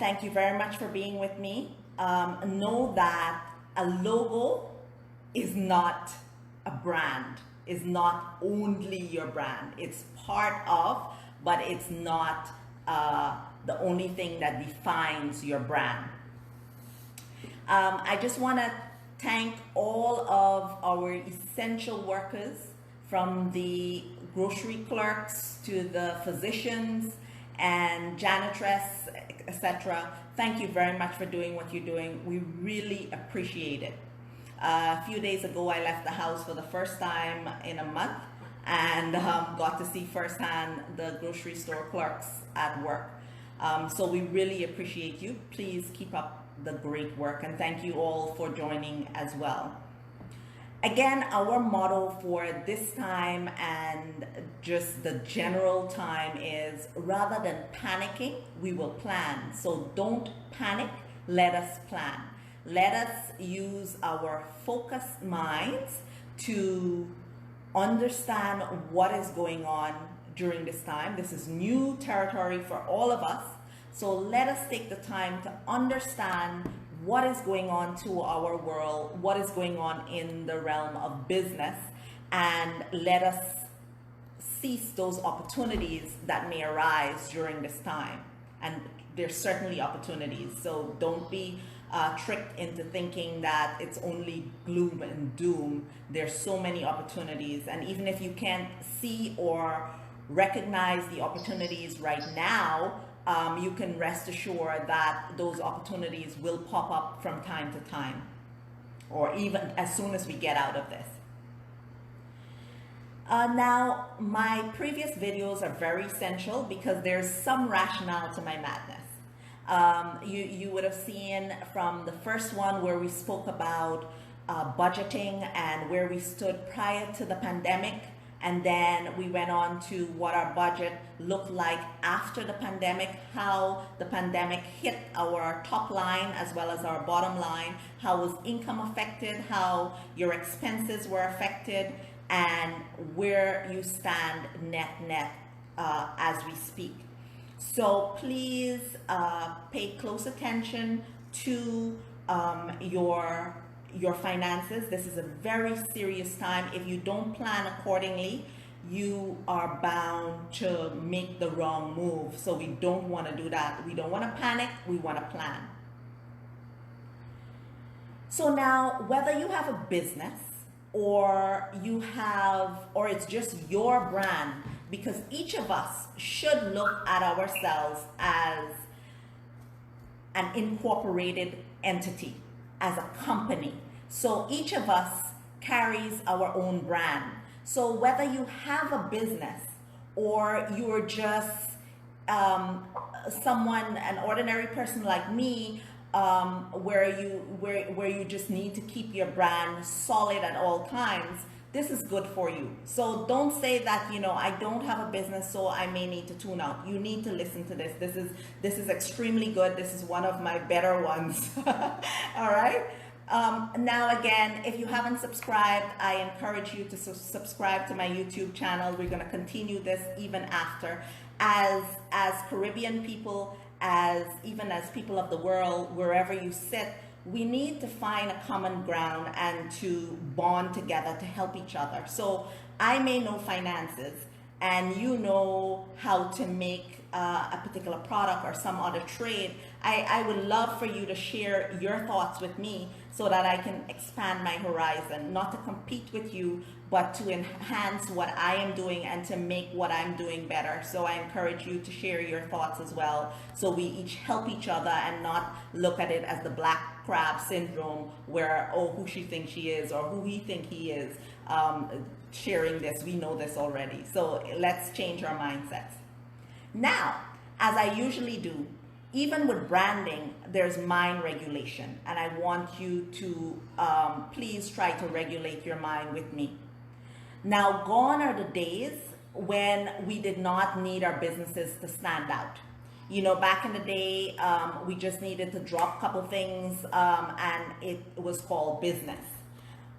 thank you very much for being with me. Know that a logo is not a brand, is not only your brand. It's part of, but it's not the only thing that defines your brand. I just want to thank all of our essential workers, from the grocery clerks to the physicians and janitress, etc. Thank you very much for doing what you're doing. We really appreciate it. A few days ago, I left the house for the first time in a month and got to see firsthand the grocery store clerks at work. So we really appreciate you. Please keep up the great work, and thank you all for joining as well. Again, our motto for this time and just the general time is, rather than panicking, we will plan. So don't panic, let us plan. Let us use our focused minds to understand what is going on during this time. This is new territory for all of us. So let us take the time to understand what is going on to our world, what is going on in the realm of business, and let us seize those opportunities that may arise during this time. And there's certainly opportunities, so don't be tricked into thinking that it's only gloom and doom. There's so many opportunities, and even if you can't see or recognize the opportunities right now, you can rest assured that those opportunities will pop up from time to time, or even as soon as we get out of this. Now, my previous videos are very essential because there's some rationale to my madness. You would have seen from the first one where we spoke about budgeting and where we stood prior to the pandemic. And then we went on to what our budget looked like after the pandemic, how the pandemic hit our top line as well as our bottom line, how was income affected, how your expenses were affected, and where you stand net as we speak. So please pay close attention to your finances. This is a very serious time. If you don't plan accordingly, you are bound to make the wrong move. So we don't want to do that. We don't want to panic. We want to plan. So now, whether you have a business or it's just your brand, because each of us should look at ourselves as an incorporated entity, as a company. So each of us carries our own brand. So whether you have a business or you're just someone, an ordinary person like me, where you just need to keep your brand solid at all times, this is good for you. So don't say that, I don't have a business, so I may need to tune out. You need to listen to this. This is extremely good. This is one of my better ones. All right. Now again, if you haven't subscribed, I encourage you to subscribe to my YouTube channel. We're going to continue this even after. As Caribbean people, even as people of the world, wherever you sit, we need to find a common ground and to bond together to help each other. So I may know finances and you know how to make a particular product or some other trade. I would love for you to share your thoughts with me so that I can expand my horizon, not to compete with you, but to enhance what I am doing and to make what I'm doing better. So I encourage you to share your thoughts as well, so we each help each other and not look at it as the black crab syndrome where, oh, who she thinks she is or who he think he is, sharing this. We know this already. So let's change our mindsets. Now, as I usually do, even with branding, there's mind regulation, and I want you to please try to regulate your mind with me. Now, gone are the days when we did not need our businesses to stand out. Back in the day, we just needed to drop a couple things and it was called business.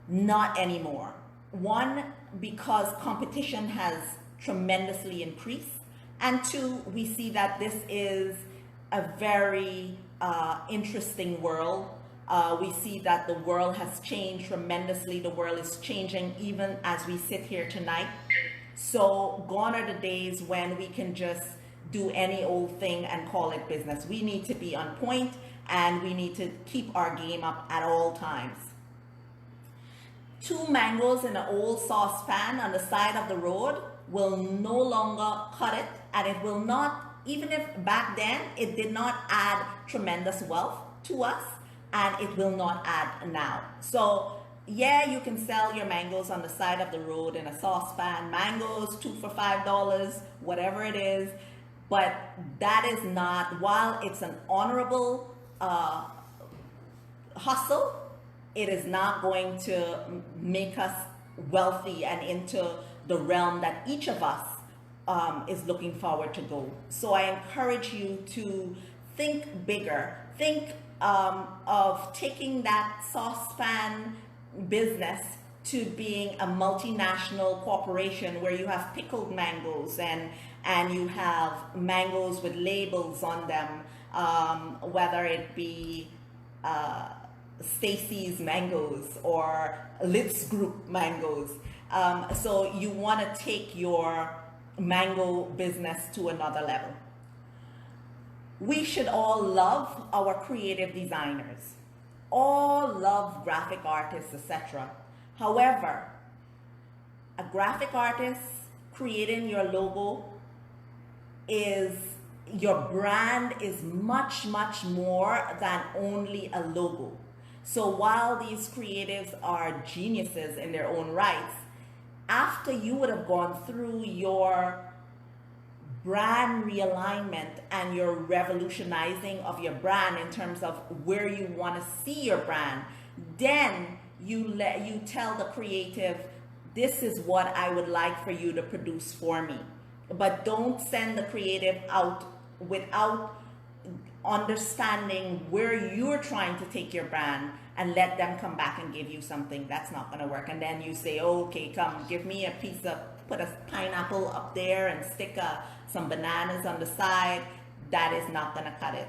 Not anymore. One, because competition has tremendously increased, and two, we see that this is a very interesting world. We see that the world has changed tremendously. The world is changing even as we sit here tonight. So gone are the days when we can just do any old thing and call it business. We need to be on point, and we need to keep our game up at all times. 2 mangoes in an old saucepan on the side of the road will no longer cut it, and it will not, even if back then it did not add tremendous wealth to us, and it will not add now. So yeah, you can sell your mangoes on the side of the road in a saucepan, mangoes 2 for $5, whatever it is, but that is not, while it's an honorable hustle, it is not going to make us wealthy and into the realm that each of us is looking forward to go. So I encourage you to think bigger. Think of taking that saucepan business to being a multinational corporation where you have pickled mangoes and you have mangoes with labels on them, whether it be Stacy's mangoes or Lips Group mangoes. So you want to take your mango business to another level. We should all love our creative designers, all love graphic artists, etc. However, a graphic artist creating your logo is, your brand is much, much more than only a logo. So while these creatives are geniuses in their own rights, after you would have gone through your brand realignment and your revolutionizing of your brand in terms of where you want to see your brand, then you tell the creative, this is what I would like for you to produce for me. But don't send the creative out without understanding where you're trying to take your brand and let them come back and give you something. That's not going to work. And then you say, oh, okay, come give me a piece of, put a pineapple up there and stick some bananas on the side. That is not going to cut it.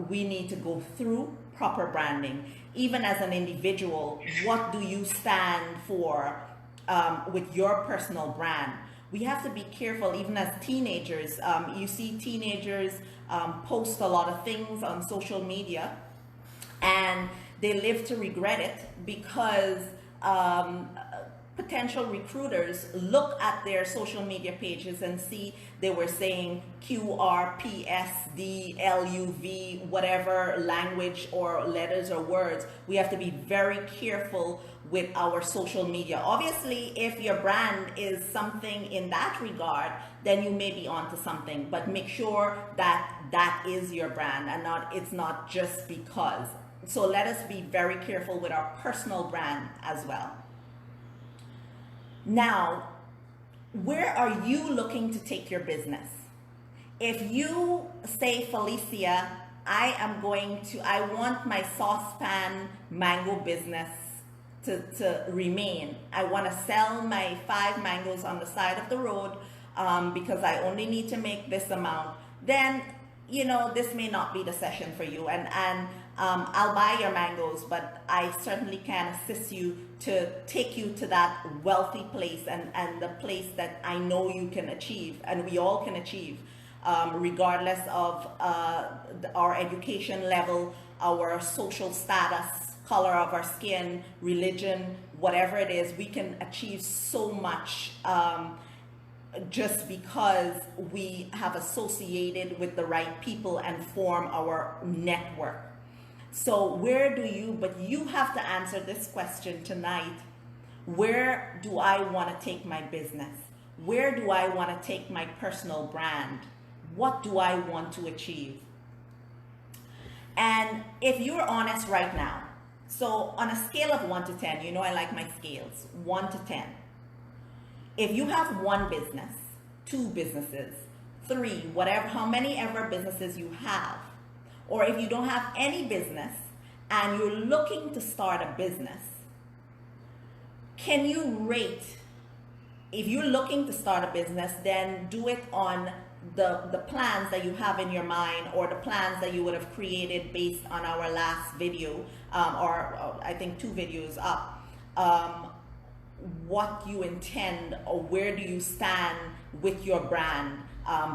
We need to go through proper branding. Even as an individual, what do you stand for with your personal brand? We have to be careful. Even as teenagers, you see teenagers post a lot of things on social media, and they live to regret it because potential recruiters look at their social media pages and see they were saying QRPSD, LUV, whatever language or letters or words. We have to be very careful with our social media. Obviously, if your brand is something in that regard, then you may be onto something, but make sure that that is your brand and it's not just because. So let us be very careful with our personal brand as well. Now, where are you looking to take your business? If you say, Felicia, I want my saucepan mango business to remain. I want to sell my 5 mangoes on the side of the road because I only need to make this amount. Then, this may not be the session for you. And I'll buy your mangoes, but I certainly can assist you to take you to that wealthy place and the place that I know you can achieve and we all can achieve, regardless of our education level, our social status, color of our skin, religion, whatever it is. We can achieve so much just because we have associated with the right people and form our network. So but you have to answer this question tonight. Where do I want to take my business? Where do I want to take my personal brand? What do I want to achieve? And if you're honest right now, so on a scale of 1 to 10, I like my scales, 1 to 10. If you have 1 business, 2 businesses, 3, whatever, how many ever businesses you have, or if you don't have any business and you're looking to start a business, can you rate? If you're looking to start a business, then do it on the plans that you have in your mind, or the plans that you would have created based on our last video, or I think 2 videos up, what you intend, or where do you stand with your brand,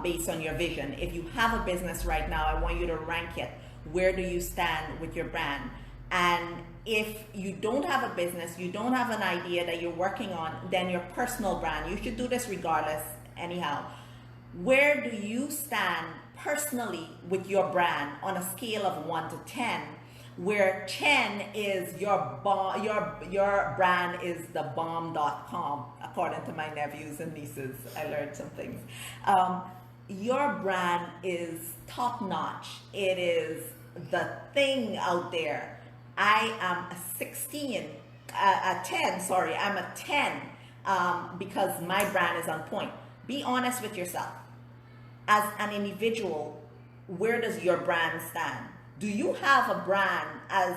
based on your vision. If you have a business right now, I want you to rank it. Where do you stand with your brand? And if you don't have a business, you don't have an idea that you're working on, then your personal brand, you should do this regardless anyhow. Where do you stand personally with your brand on a scale of 1 to 10, where 10 is your brand is the bomb.com, according to my nephews and nieces. I learned some things. Your brand is top notch. It is the thing out there. I am a 10, because my brand is on point. Be honest with yourself. As an individual, where does your brand stand? Do you have a brand as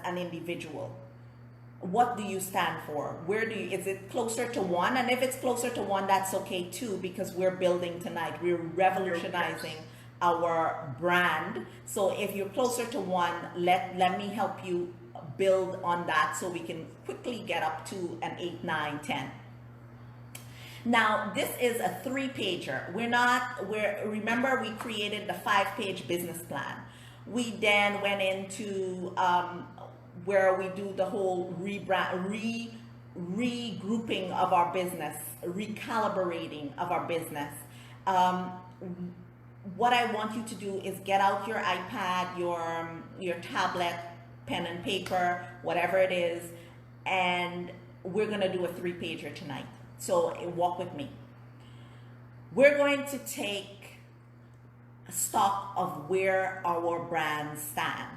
an individual? What do you stand for? Is it closer to 1? And if it's closer to 1, that's okay too, because we're building tonight. We're revolutionizing our brand. So if you're closer to 1, let me help you build on that so we can quickly get up to an 8, 9, 10. Now, this is a 3-pager. Remember, we created the 5-page business plan. We then went into where we do the whole regrouping of our business, recalibrating of our business. What I want you to do is get out your iPad, your tablet, pen and paper, whatever it is, and we're going to do a 3-pager tonight. So walk with me. We're going to take stock of where our brands stand.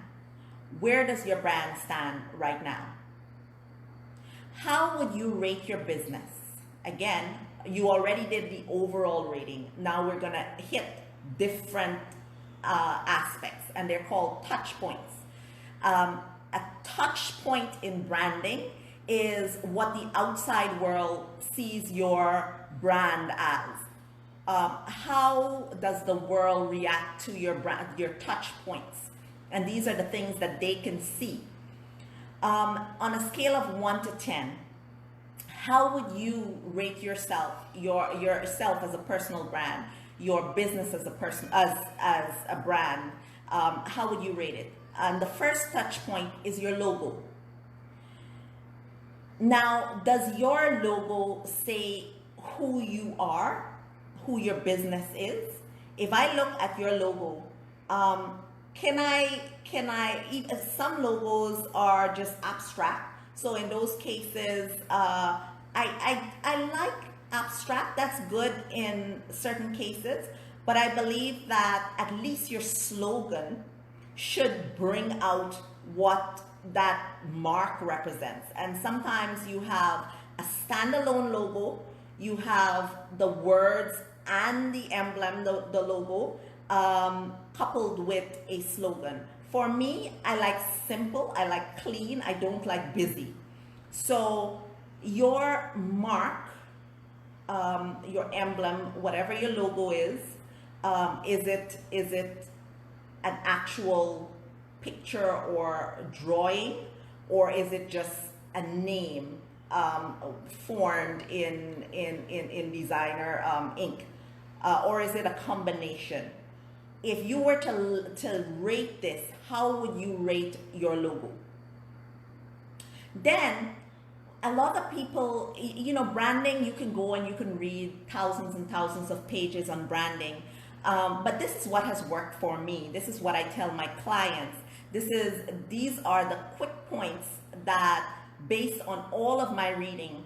Where does your brand stand right now? How would you rate your business? Again, you already did the overall rating. Now we're going to hit different aspects, and they're called touch points. A touch point in branding is what the outside world sees your brand as. How does the world react to your brand, your touch points? And these are the things that they can see. On a scale of 1 to 10, how would you rate yourself, yourself as a personal brand, your business as a brand? How would you rate it? And the first touch point is your logo. Now, does your logo say who you are, who your business is? If I look at your logo, some logos are just abstract. So in those cases, I like abstract. That's good in certain cases, but I believe that at least your slogan should bring out what that mark represents. And sometimes you have a standalone logo, you have the words and the emblem, the logo, coupled with a slogan. For me, I like simple, I like clean, I don't like busy. So your mark, your emblem, whatever your logo is it an actual picture or drawing, or is it just a name formed in designer ink, or is it a combination? If you were to rate this, how would you rate your logo? Then a lot of people, branding, you can go and you can read thousands and thousands of pages on branding. But this is what has worked for me. This is what I tell my clients. These are the quick points that, based on all of my reading,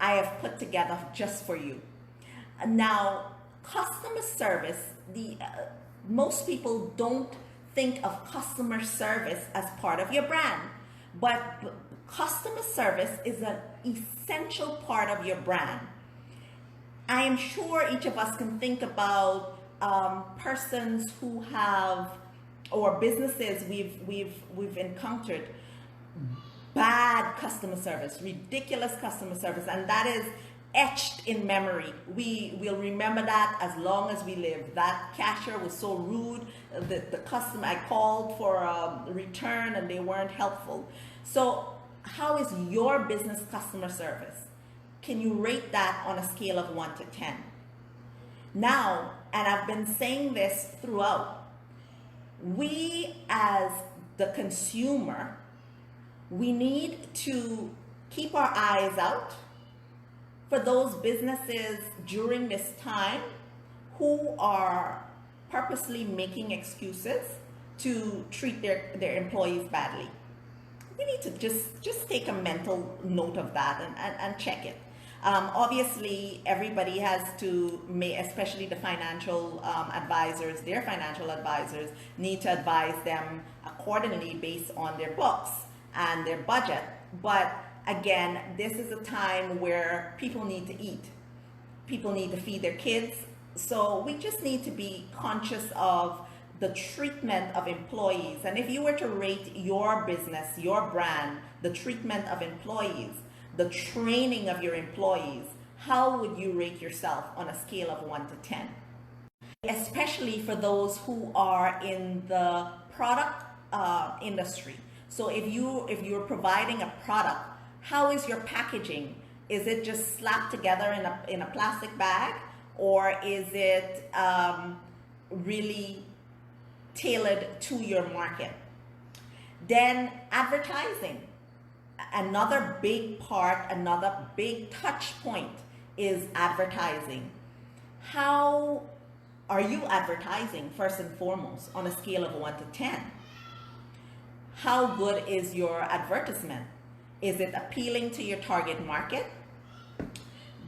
I have put together just for you. Now, customer service, most people don't think of customer service as part of your brand, but customer service is an essential part of your brand. I am sure each of us can think about persons who have, or businesses we've encountered bad customer service, ridiculous customer service, and that is etched in memory. We will remember that as long as we live. That cashier was so rude. The customer, I called for a return and they weren't helpful. So how is your business customer service? Can you rate that on a scale of 1 to 10? Now, and I've been saying this throughout, we as the consumer, we need to keep our eyes out for those businesses during this time who are purposely making excuses to treat their employees badly. We need to just take a mental note of that and check it. Obviously, everybody has to, especially the financial advisors, their financial advisors need to advise them accordingly based on their books and their budget. But again, this is a time where people need to eat. People need to feed their kids. So we just need to be conscious of the treatment of employees. And if you were to rate your business, your brand, the treatment of employees, the training of your employees, how would you rate yourself on a scale of 1 to 10? Especially for those who are in the product industry. So if you're providing a product, how is your packaging? Is it just slapped together in a plastic bag, or is it really tailored to your market? Then advertising. Another big part, another big touch point is advertising. How are you advertising first and foremost on a scale of 1 to 10? How good is your advertisement? Is it appealing to your target market?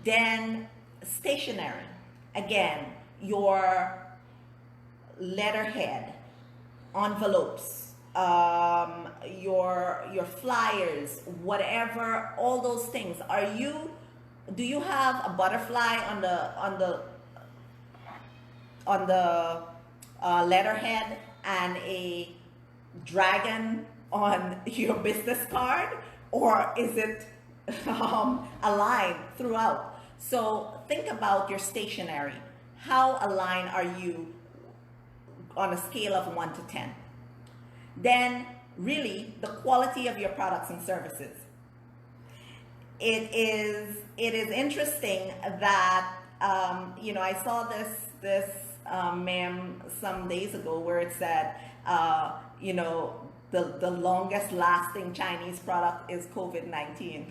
Then stationery. Again, your letterhead, envelopes, your flyers, whatever, all those things. Do you have a butterfly on the letterhead and a dragon on your business card, or is it aligned throughout? So think about your stationery. How aligned are you on a scale of 1 to 10? Then really the quality of your products and services. It is interesting that I saw this meme some days ago where it said the longest lasting Chinese product is COVID-19.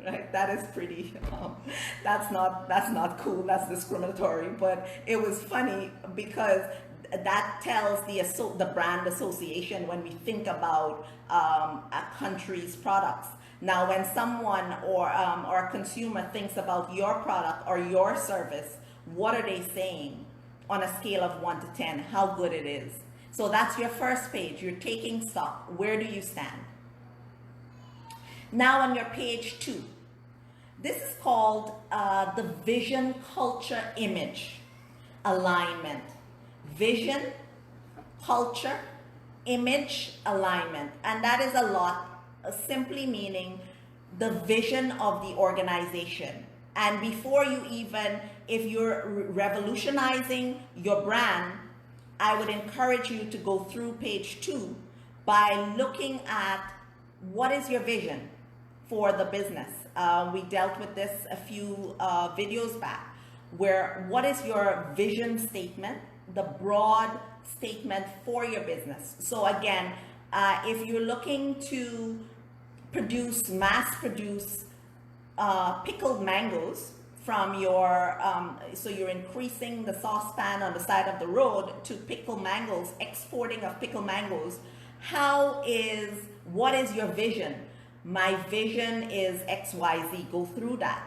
Right? That is pretty, that's not cool, that's discriminatory, but it was funny because that tells the brand association when we think about a country's products. Now, when someone or a consumer thinks about your product or your service, what are they saying on a scale of 1 to 10, how good it is? So that's your first page. You're taking stock. Where do you stand? Now on your page 2, this is called the vision, culture, image alignment. Vision, culture, image, alignment. And that is a lot, simply meaning the vision of the organization. And before you even, if you're revolutionizing your brand, I would encourage you to go through page 2 by looking at what is your vision for the business. We dealt with this a few videos back, where what is your vision statement, the broad statement for your business. So again, if you're looking to mass produce pickled mangoes from your, so you're increasing the saucepan on the side of the road to pickle mangoes, exporting of pickled mangoes, what is your vision? My vision is XYZ. Go through that.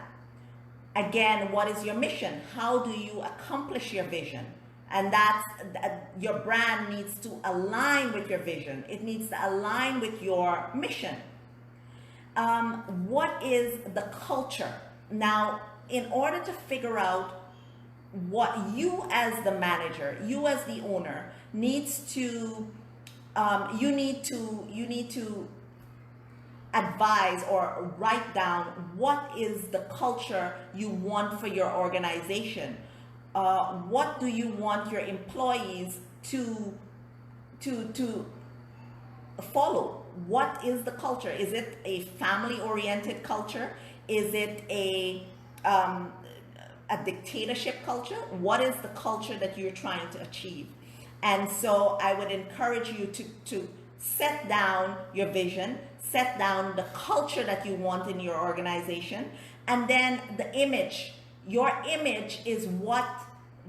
Again, what is your mission? How do you accomplish your vision? And your brand needs to align with your vision. It needs to align with your mission. What is the culture? Now, in order to figure out what you as the manager, you as the owner needs to, you need to advise or write down what is the culture you want for your organization. What do you want your employees to follow? What is the culture? Is it a family-oriented culture? Is it a dictatorship culture? What is the culture that you're trying to achieve? And so I would encourage you to set down your vision, set down the culture that you want in your organization, and then the image. Your image is what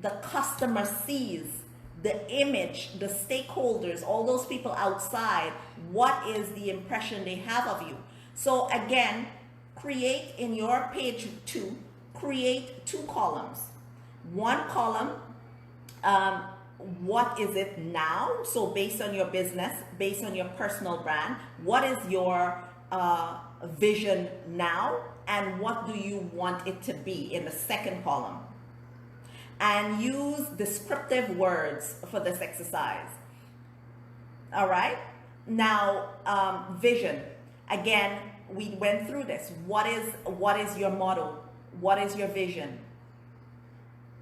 the customer sees. The image, the stakeholders, all those people outside, what is the impression they have of you? So again, create in your page 2, create 2 columns. One column, what is it now? So based on your business, based on your personal brand, what is your vision now, and what do you want it to be in the second column? And use descriptive words for this exercise. All right. Now, vision. Again, we went through this. What is your motto? What is your vision?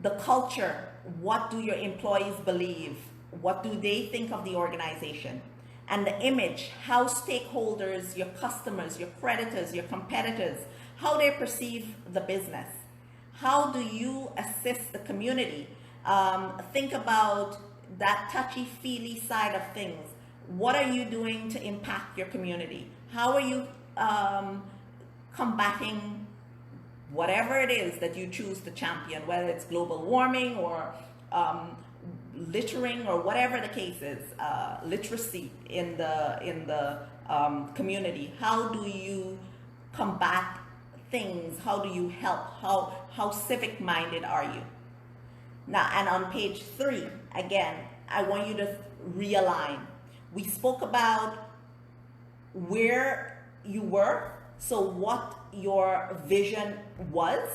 The culture. What do your employees believe? What do they think of the organization? And the image. How stakeholders, your customers, your creditors, your competitors, how they perceive the business. How do you assist the community? Think about that touchy-feely side of things. What are you doing to impact your community? How are you combating whatever it is that you choose to champion, whether it's global warming or littering or whatever the case is, literacy in the community? How do you combat things? How do you help? How civic minded are you? Now, and on page 3, again, I want you to realign. We spoke about where you were, so what your vision was,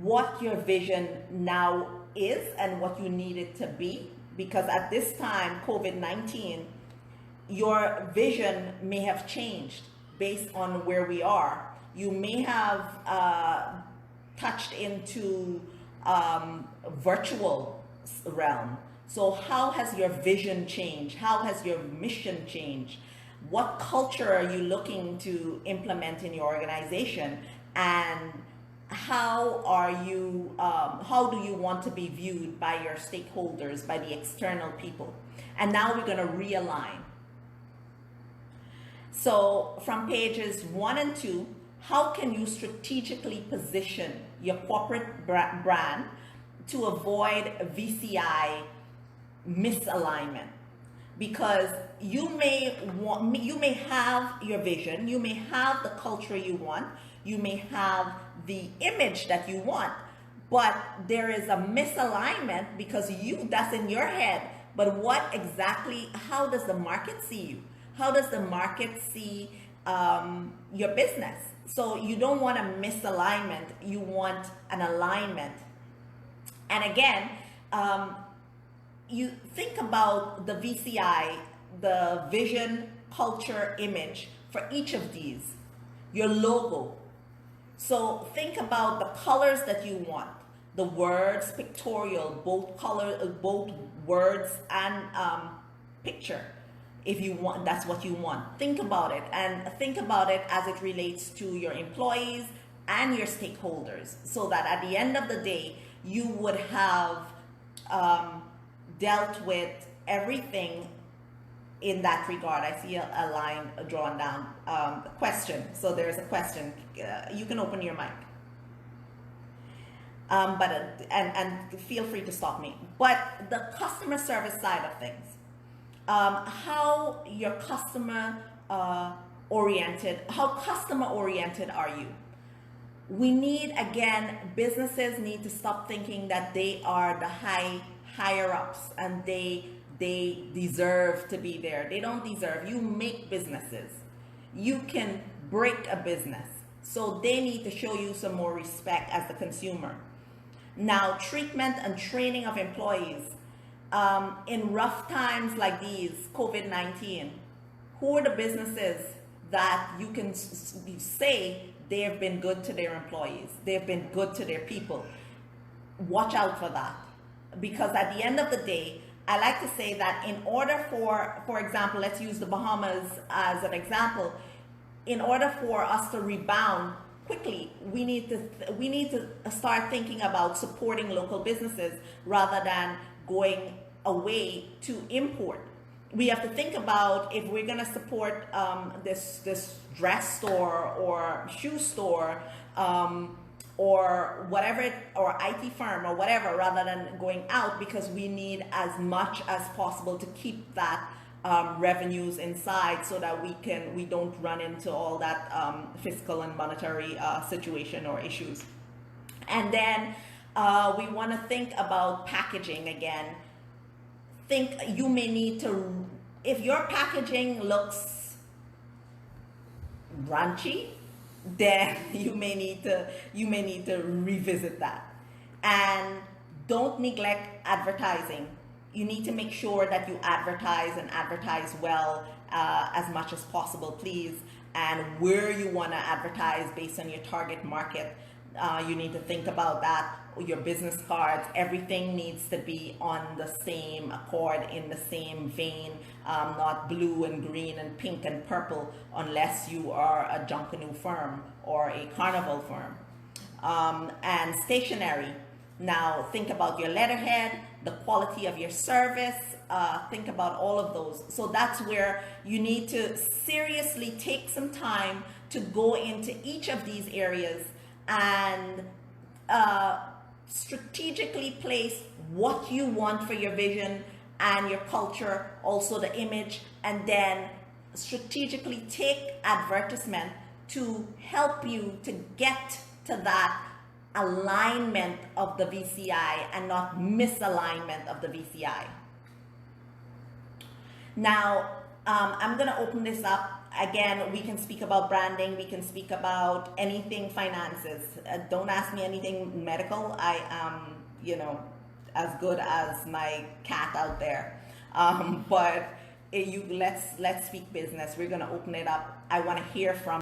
what your vision now is, and what you need it to be. Because at this time, COVID-19, your vision may have changed based on where we are. You may have touched into virtual realm. So how has your vision changed? How has your mission changed? What culture are you looking to implement in your organization? And how do you want to be viewed by your stakeholders, by the external people? And now we're going to realign. So from pages 1 and 2, how can you strategically position your corporate brand to avoid VCI misalignment? Because you may have your vision, you may have the culture you want, you may have the image that you want, but there is a misalignment because that's in your head. But what exactly, how does the market see you? How does the market see your business? So you don't want a misalignment, you want an alignment. And again, you think about the VCI, the vision, culture, image for each of these, your logo. So think about the colors that you want, the words, pictorial, both words and picture. If you want, that's what you want. Think about it, and think about it as it relates to your employees and your stakeholders, so that at the end of the day, you would have dealt with everything in that regard. I see a line drawn down. Question. So there's a question. You can open your mic. And feel free to stop me. But the customer service side of things. How your customer oriented are you? We need, again, businesses need to stop thinking that they are the higher ups and they deserve to be there. They don't deserve. You make businesses. You can break a business. So they need to show you some more respect as the consumer. Now, treatment and training of employees. In rough times like these, COVID-19, who are the businesses that you can say they have been good to their employees, they've been good to their people. Watch out for that, because at the end of the day, I like to say that in order for example, let's use the Bahamas as an example. In order for us to rebound quickly, we need to start thinking about supporting local businesses rather than going away to import. We have to think about, if we're going to support this dress store or shoe store, or whatever, or IT firm or whatever, rather than going out, because we need as much as possible to keep that revenues inside, so that we don't run into all that fiscal and monetary situation or issues. And then we want to think about packaging again. You may need to, if your packaging looks raunchy, then you may need to revisit that. And don't neglect advertising. You need to make sure that you advertise, and advertise well, as much as possible, please. And where you want to advertise based on your target market, you need to think about that. Your business cards, everything needs to be on the same accord, in the same vein, not blue and green and pink and purple, unless you are a Junkanoo firm or a Carnival firm. And stationery. Now think about your letterhead, the quality of your service, think about all of those. So that's where you need to seriously take some time to go into each of these areas and strategically place what you want for your vision and your culture, also the image, and then strategically take advertisement to help you to get to that alignment of the VCI and not misalignment of the VCI. Now, I'm going to open this up. Again, we can speak about branding, we can speak about anything finances. Don't ask me anything medical. I am, as good as my cat out there. But let's speak business. We're going to open it up. I want to hear from